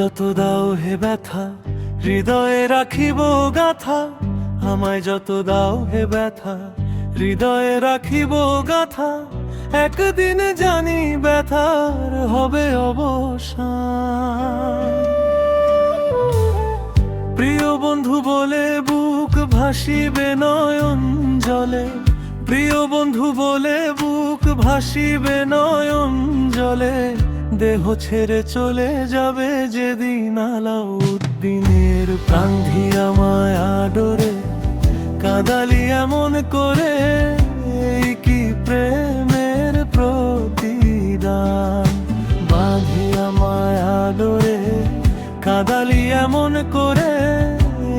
যত দাও হে ব্যথা, হৃদয়ে রাখিব গাথা। আমায় যত দাও হে ব্যথা, হৃদয়ে রাখিব গাথা। একদিন জানি ব্যথার হবে অবসান। প্রিয় বন্ধু বলে বুক ভাসিবে নয়ন জলে, প্রিয় বন্ধু বলে বুক ভাসিবে নয়ন জলে। দেহ ছেড়ে চলে যাবে যেদিন আলাউদ্দিনের প্রান্ধি আমায় আদরে কাঁদালি এমন করে। এই কি প্রেমের প্রতিদান, বাঁধি আমায় আদরে কাঁদালি এমন করে।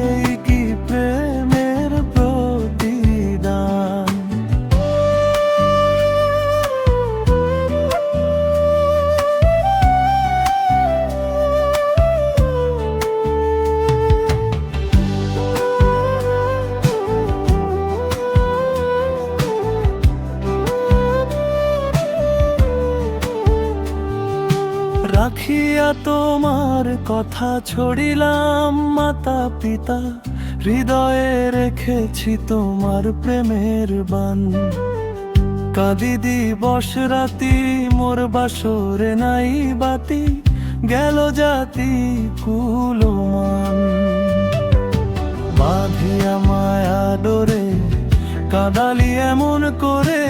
এই কি প্রেমের প্রতিদান। রাখিয়া তোমার কথা ছড়িলাম মাতা পিতা, হৃদয়ে রেখেছি তোমার প্রেমের বান। কাঁদি দিবস রাতি মোর বাসরে নাই বাতি, গেল জাতি কুলমান। বাঁধি আমায় আদরে কাঁদালি এমন করে।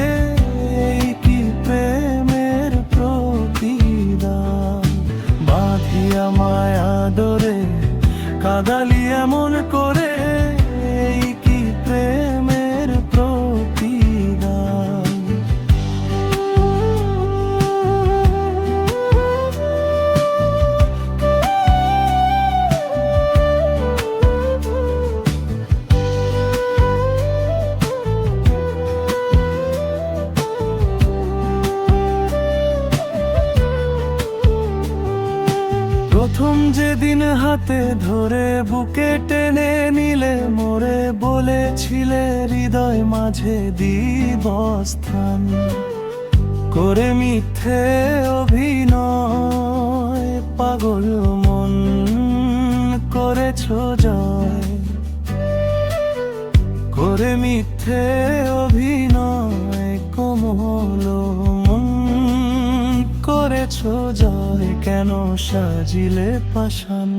এই কি প্রেমের প্রতিদান, বাঁধি আমায় আদরে কাঁদালি এমন করে। এই কি প্রেমের প্রতিদান। প্রথম যেদিন হাতে ধরে বুকে টেনে নিলে মোরে, বলেছিলে হৃদয় মাঝে দিব স্থান। করে মিথ্যে অভিনয় পাগল মন করেছ জয়। করে মিথ্যে অভিনয় কোমল মন করেছ জয়। কেন সাজিলে পাষাণ।